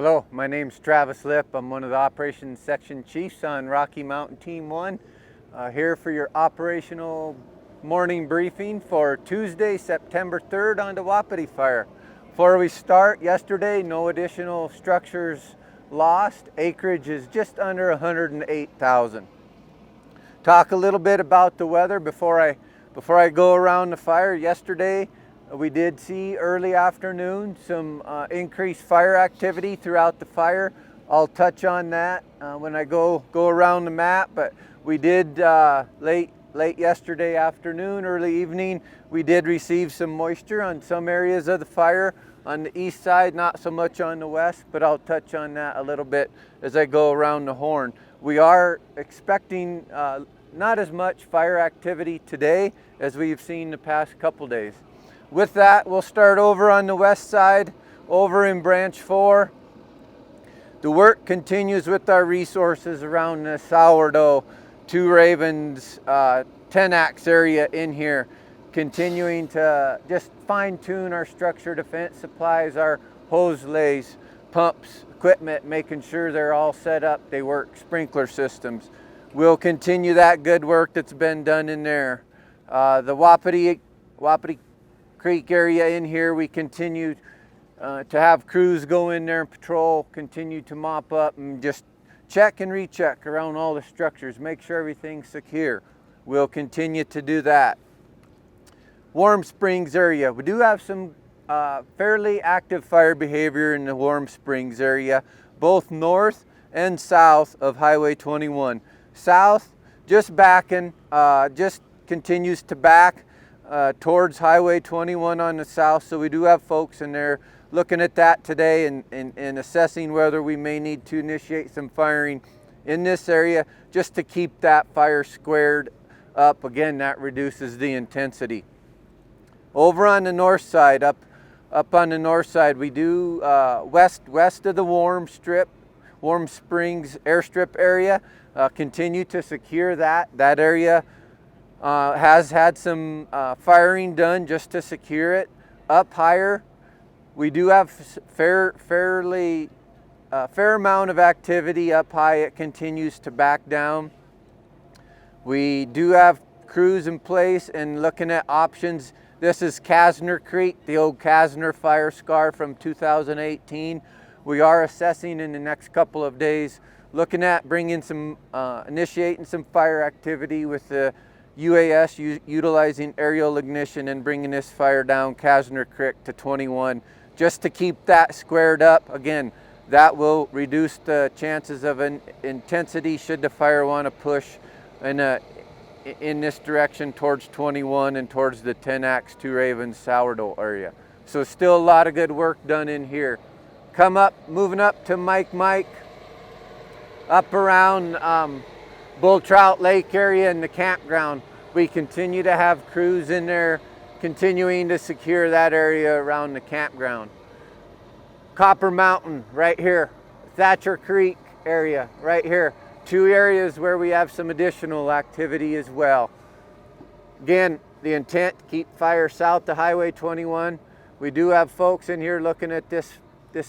Hello, my name's Travis Lipp. I'm one of the operations section chiefs on Rocky Mountain Team 1. Here for your operational morning briefing for Tuesday, September 3rd on the Wapiti fire. Before we start, yesterday no additional structures lost. Acreage is just under 108,000. Talk a little bit about the weather before I go around the fire. Yesterday we did see early afternoon some increased fire activity throughout the fire. I'll touch on that when I go around the map, but we did late yesterday afternoon, early evening, we did receive some moisture on some areas of the fire. On the east side, not so much on the west, but I'll touch on that a little bit as I go around the horn. We are expecting not as much fire activity today as we've seen the past couple days. With that, we'll start over on the west side, over in branch 4. The work continues with our resources around the Sourdough, Two Ravens, 10-axe area in here, continuing to just fine-tune our structure defense supplies, our hose lays, pumps, equipment, making sure they're all set up, they work, sprinkler systems. We'll continue that good work that's been done in there. The Wapiti Creek area in here, we continue to have crews go in there and patrol, continue to mop up and just check and recheck around all the structures, make sure everything's secure. We'll continue to do that. Warm Springs area, we do have some fairly active fire behavior in the Warm Springs area, both north and south of Highway 21. South, just backing, just continues to back towards Highway 21 on the south, so we do have folks in there looking at that today and assessing whether we may need to initiate some firing in this area just to keep that fire squared up. Again, that reduces the intensity. Over on the north side, up on the north side, we do west of the Warm Springs airstrip area, continue to secure that area. Has had some firing done just to secure it. Up higher, we do have fair amount of activity up high. It continues to back down. We do have crews in place and looking at options. This is Kasner Creek, the old Kasner fire scar from 2018. We are assessing in the next couple of days, looking at bringing some, initiating some fire activity with the UAS utilizing aerial ignition and bringing this fire down Kasner Creek to 21 just to keep that squared up. Again, that will reduce the chances of an intensity should the fire want to push in this direction towards 21 and towards the 10-axe Two Ravens Sourdough area. So still a lot of good work done in here. Moving up to Mike, up around Bull Trout Lake area in the campground. We continue to have crews in there continuing to secure that area around the campground. Copper Mountain right here, Thatcher Creek area right here. Two areas where we have some additional activity as well. Again, the intent to keep fire south to Highway 21. We do have folks in here looking at this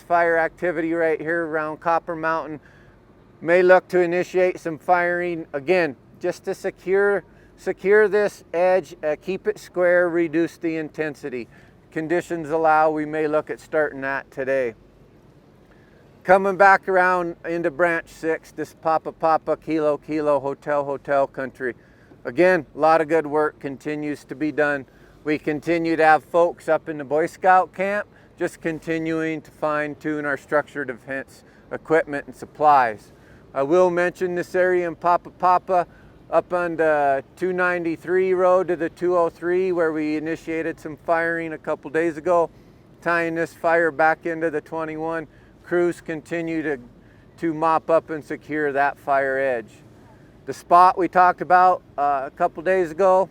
fire activity right here around Copper Mountain. May look to initiate some firing, again, just to secure this edge, keep it square, reduce the intensity. Conditions allow, we may look at starting that today. Coming back around into branch 6, this Papa Kilo hotel country. Again, a lot of good work continues to be done. We continue to have folks up in the Boy Scout camp, just continuing to fine tune our structure defense equipment and supplies. I will mention this area in Papa up on the 293 road to the 203 where we initiated some firing a couple days ago, tying this fire back into the 21. Crews continue to mop up and secure that fire edge. The spot we talked about a couple days ago,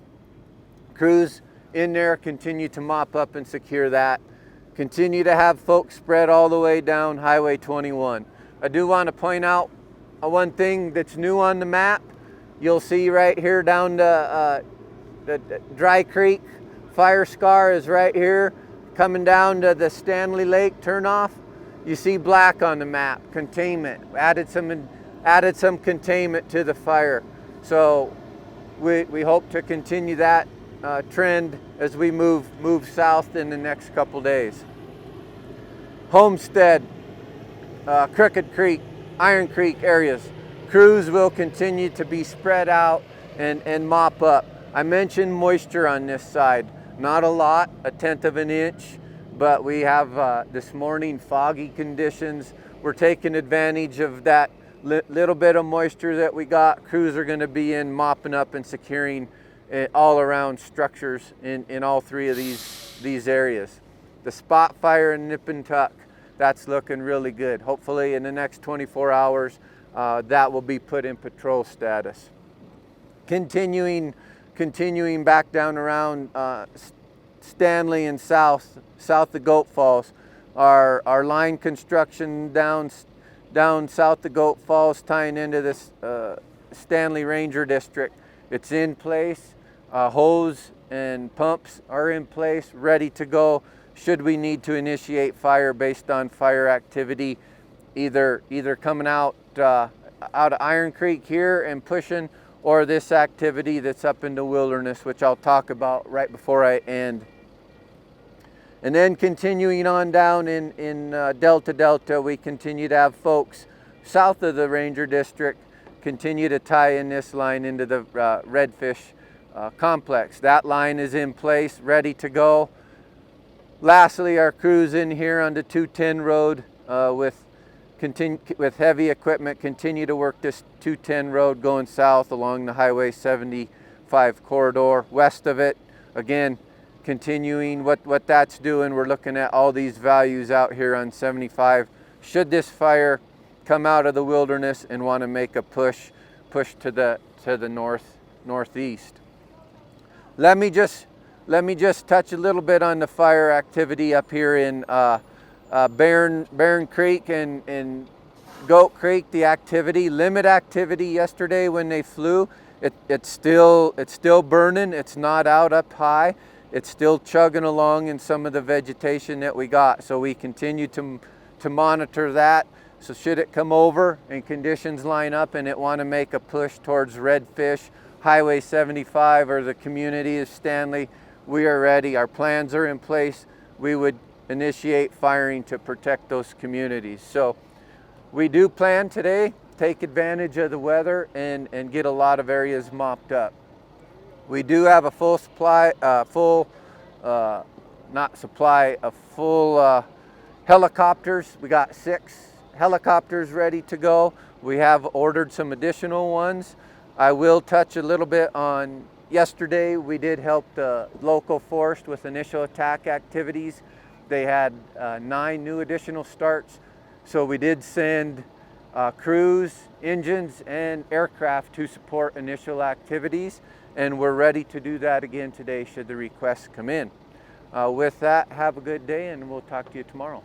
crews in there continue to mop up and secure that. Continue to have folks spread all the way down Highway 21. I do want to point out one thing that's new on the map. You'll see right here down the Dry Creek fire scar is right here, coming down to the Stanley Lake turnoff. You see black on the map, containment. Added some containment to the fire. So we hope to continue that trend as we move south in the next couple days. Homestead, Crooked Creek, Iron Creek areas. Crews will continue to be spread out and mop up. I mentioned moisture on this side. Not a lot, 1/10 of an inch, but we have this morning foggy conditions. We're taking advantage of that little bit of moisture that we got. Crews are going to be in mopping up and securing all around structures in all three of these areas. The spot fire in Nip and Tuck, that's looking really good. Hopefully in the next 24 hours that will be put in patrol status. Continuing back down around Stanley and south of Goat Falls, our line construction down south of Goat Falls, tying into this Stanley Ranger District. It's in place. Hose and pumps are in place, ready to go should we need to initiate fire based on fire activity, either coming out of Iron Creek here and pushing, or this activity that's up in the wilderness, which I'll talk about right before I end. And then continuing on down in Delta, we continue to have folks south of the Ranger District continue to tie in this line into the redfish complex. That line is in place, ready to go. Lastly, our crews in here on the 210 road with heavy equipment continue to work this 210 road going south along the Highway 75 corridor. West of it, again, continuing what that's doing. We're looking at all these values out here on 75. Should this fire come out of the wilderness and want to make a push to the northeast. Let me just touch a little bit on the fire activity up here in Barren Creek and Goat Creek. The activity, limit activity yesterday when they flew, it's still burning. It's not out up high. It's still chugging along in some of the vegetation that we got. So we continue to monitor that. So should it come over and conditions line up and it want to make a push towards redfish, Highway 75 or the community of Stanley, we are ready. Our plans are in place. We would initiate firing to protect those communities. So we do plan today, take advantage of the weather and get a lot of areas mopped up. We do have a full helicopters. We got 6 helicopters ready to go. We have ordered some additional ones. I will touch a little bit on yesterday. We did help the local force with initial attack activities. They had 9 new additional starts. So we did send crews, engines, and aircraft to support initial activities. And we're ready to do that again today should the requests come in. With that, have a good day and we'll talk to you tomorrow.